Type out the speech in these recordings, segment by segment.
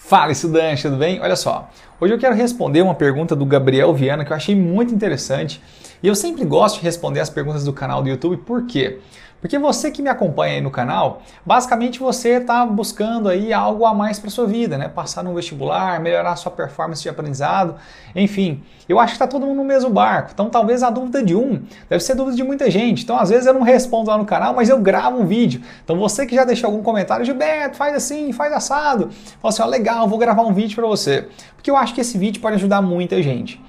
Fala, estudante, tudo bem? Olha só, hoje eu quero responder uma pergunta do Gabriel Viana que eu achei muito interessante e eu sempre gosto de responder as perguntas do canal do YouTube, por quê? Porque você que me acompanha aí no canal, basicamente você está buscando aí algo a mais para sua vida, né? Passar no vestibular, melhorar a sua performance de aprendizado, enfim. Eu acho que está todo mundo no mesmo barco, então talvez a dúvida de um deve ser dúvida de muita gente. Então às vezes eu não respondo lá no canal, mas eu gravo um vídeo. Então você que já deixou algum comentário, Gilberto, faz assim, faz assado. Fala assim, ó, legal, vou gravar um vídeo para você. Porque eu acho que esse vídeo pode ajudar muita gente.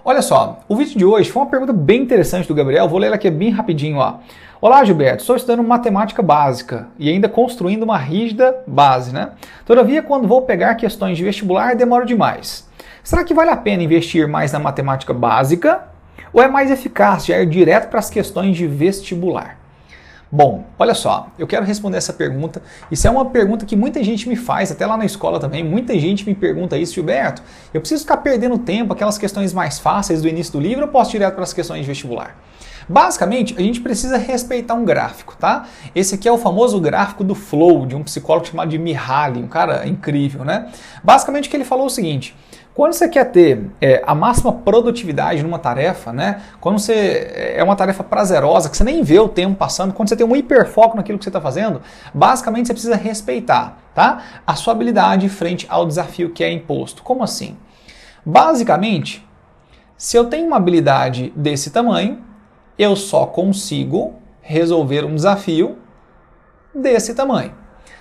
Olha só, o vídeo de hoje foi uma pergunta bem interessante do Gabriel, vou ler ela aqui bem rapidinho, ó. Olá, Gilberto, estou estudando matemática básica e ainda construindo uma rígida base, né? Todavia, quando vou pegar questões de vestibular, demoro demais. Será que vale a pena investir mais na matemática básica ou é mais eficaz já ir direto para as questões de vestibular? Bom, olha só, eu quero responder essa pergunta. Isso é uma pergunta que muita gente me faz, até lá na escola também, muita gente me pergunta isso, Gilberto, eu preciso ficar perdendo tempo, aquelas questões mais fáceis do início do livro, ou posso ir direto para as questões de vestibular? Basicamente, a gente precisa respeitar um gráfico, tá? Esse aqui é o famoso gráfico do Flow, de um psicólogo chamado de Mihaly, um cara incrível, né? Basicamente o que ele falou é o seguinte: quando você quer ter a máxima produtividade numa tarefa, né? Quando você é uma tarefa prazerosa, que você nem vê o tempo passando, quando você tem um hiperfoco naquilo que você está fazendo, basicamente você precisa respeitar, tá? A sua habilidade frente ao desafio que é imposto. Como assim? Basicamente, se eu tenho uma habilidade desse tamanho, eu só consigo resolver um desafio desse tamanho.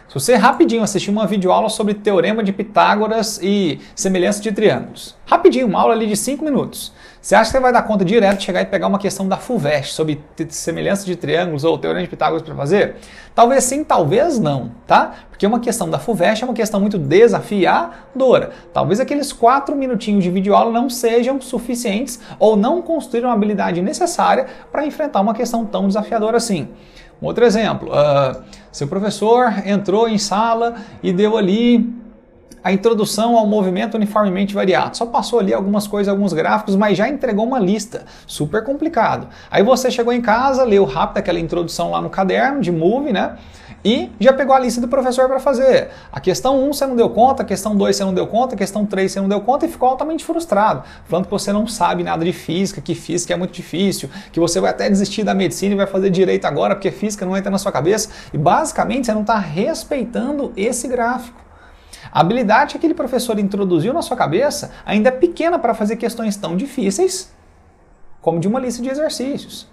Se você rapidinho assistir uma videoaula sobre Teorema de Pitágoras e semelhança de triângulos, rapidinho, uma aula ali de 5 minutos, você acha que você vai dar conta direto de chegar e pegar uma questão da FUVEST sobre semelhança de triângulos ou Teorema de Pitágoras para fazer? Talvez sim, talvez não, tá? Porque uma questão da FUVEST é uma questão muito desafiadora. Talvez aqueles 4 minutinhos de videoaula não sejam suficientes ou não construíram a habilidade necessária para enfrentar uma questão tão desafiadora assim. Um outro exemplo, seu professor entrou em sala e deu ali a introdução ao movimento uniformemente variado. Só passou ali algumas coisas, alguns gráficos, mas já entregou uma lista. Super complicado. Aí você chegou em casa, leu rápido aquela introdução lá no caderno de Move, né? E já pegou a lista do professor para fazer. A questão 1 você não deu conta, a questão 2 você não deu conta, a questão 3 você não deu conta e ficou altamente frustrado. Falando que você não sabe nada de física, que física é muito difícil, que você vai até desistir da medicina e vai fazer direito agora porque física não entra na sua cabeça. E basicamente você não está respeitando esse gráfico. A habilidade que aquele professor introduziu na sua cabeça ainda é pequena para fazer questões tão difíceis como de uma lista de exercícios.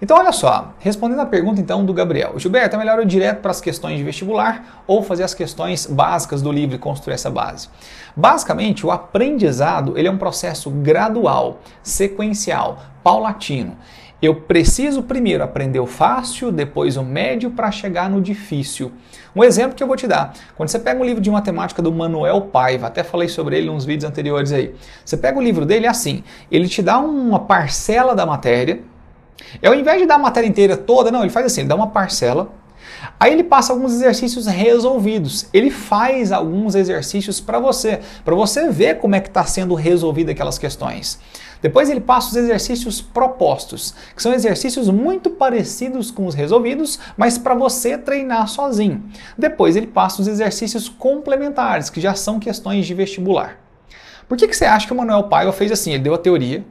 Então olha só, respondendo a pergunta então do Gabriel, Gilberto, é melhor eu ir direto para as questões de vestibular ou fazer as questões básicas do livro e construir essa base? Basicamente, o aprendizado ele é um processo gradual, sequencial, paulatino. Eu preciso primeiro aprender o fácil, depois o médio para chegar no difícil. Um exemplo que eu vou te dar, quando você pega um livro de matemática do Manuel Paiva, até falei sobre ele nos vídeos anteriores aí, você pega o livro dele, é assim, ele te dá uma parcela da matéria, e ao invés de dar a matéria inteira toda, não, ele faz assim, ele dá uma parcela, aí ele passa alguns exercícios resolvidos, ele faz alguns exercícios para você ver como é que está sendo resolvida aquelas questões. Depois ele passa os exercícios propostos, que são exercícios muito parecidos com os resolvidos, mas para você treinar sozinho. Depois ele passa os exercícios complementares, que já são questões de vestibular. Por que você acha que o Manuel Paiva fez assim? Ele deu a teoria,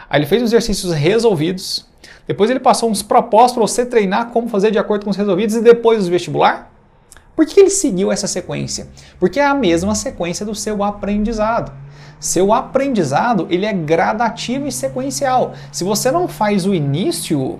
aí ele fez os exercícios resolvidos, depois ele passou uns propostos para você treinar como fazer de acordo com os resolvidos e depois os vestibular? Por que ele seguiu essa sequência? Porque é a mesma sequência do seu aprendizado. Seu aprendizado ele é gradativo e sequencial. Se você não faz o início,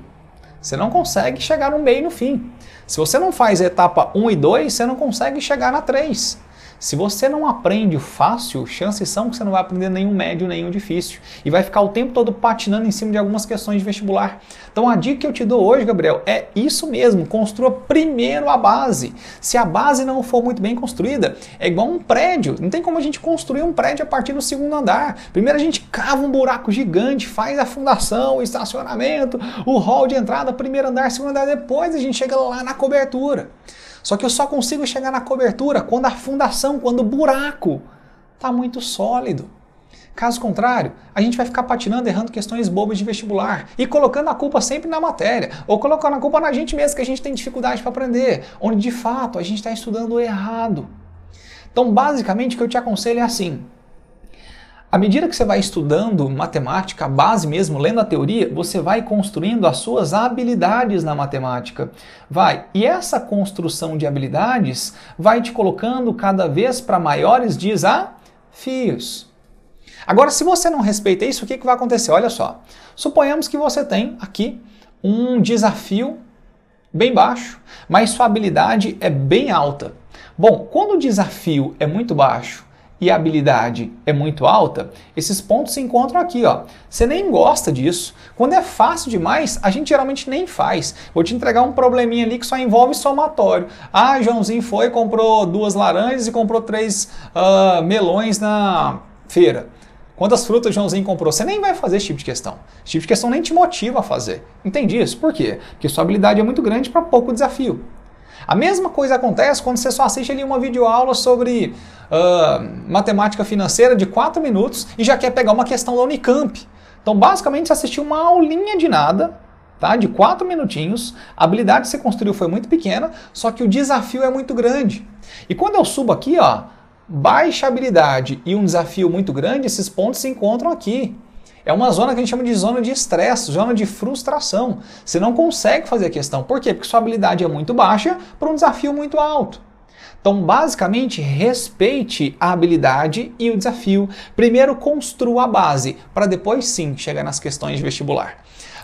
você não consegue chegar no meio e no fim. Se você não faz a etapa 1 e 2, você não consegue chegar na 3. Se você não aprende o fácil, chances são que você não vai aprender nenhum médio, nenhum difícil. E vai ficar o tempo todo patinando em cima de algumas questões de vestibular. Então a dica que eu te dou hoje, Gabriel, é isso mesmo. Construa primeiro a base. Se a base não for muito bem construída, é igual um prédio. Não tem como a gente construir um prédio a partir do 2º andar. Primeiro a gente cava um buraco gigante, faz a fundação, o estacionamento, o hall de entrada, 1º andar, 2º andar. Depois a gente chega lá na cobertura. Só que eu só consigo chegar na cobertura quando a fundação, quando o buraco está muito sólido. Caso contrário, a gente vai ficar patinando, errando questões bobas de vestibular e colocando a culpa sempre na matéria, ou colocando a culpa na gente mesmo, que a gente tem dificuldade para aprender, onde de fato a gente está estudando errado. Então, basicamente, o que eu te aconselho é assim: à medida que você vai estudando matemática, a base mesmo, lendo a teoria, você vai construindo as suas habilidades na matemática. E essa construção de habilidades vai te colocando cada vez para maiores desafios. Agora, se você não respeita isso, o que vai acontecer? Olha só, suponhamos que você tem aqui um desafio bem baixo, mas sua habilidade é bem alta. Bom, quando o desafio é muito baixo e a habilidade é muito alta, esses pontos se encontram aqui, ó. Você nem gosta disso. Quando é fácil demais, a gente geralmente nem faz. Vou te entregar um probleminha ali que só envolve somatório. Ah, Joãozinho foi, comprou 2 laranjas e comprou 3 melões na feira. Quantas frutas o Joãozinho comprou? Você nem vai fazer esse tipo de questão. Esse tipo de questão nem te motiva a fazer. Entende isso? Por quê? Porque sua habilidade é muito grande para pouco desafio. A mesma coisa acontece quando você só assiste ali uma videoaula sobre matemática financeira de 4 minutos e já quer pegar uma questão da Unicamp. Então, basicamente, você assistiu uma aulinha de nada, tá? De 4 minutinhos, a habilidade que você construiu foi muito pequena, só que o desafio é muito grande. E quando eu subo aqui, ó, baixa habilidade e um desafio muito grande, esses pontos se encontram aqui. É uma zona que a gente chama de zona de estresse, zona de frustração. Você não consegue fazer a questão. Por quê? Porque sua habilidade é muito baixa para um desafio muito alto. Então, basicamente, respeite a habilidade e o desafio. Primeiro, construa a base, para depois sim chegar nas questões de vestibular.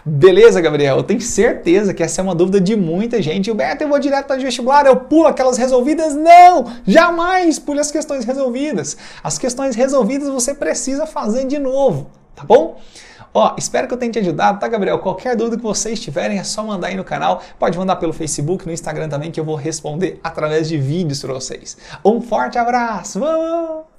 Beleza, Gabriel? Eu tenho certeza que essa é uma dúvida de muita gente. Gilberto, eu vou direto para o vestibular, eu pulo aquelas resolvidas? Não! Jamais pule as questões resolvidas. As questões resolvidas você precisa fazer de novo, tá bom? Ó, espero que eu tenha te ajudado, tá, Gabriel? Qualquer dúvida que vocês tiverem é só mandar aí no canal. Pode mandar pelo Facebook, no Instagram também, que eu vou responder através de vídeos para vocês. Um forte abraço! Vamos!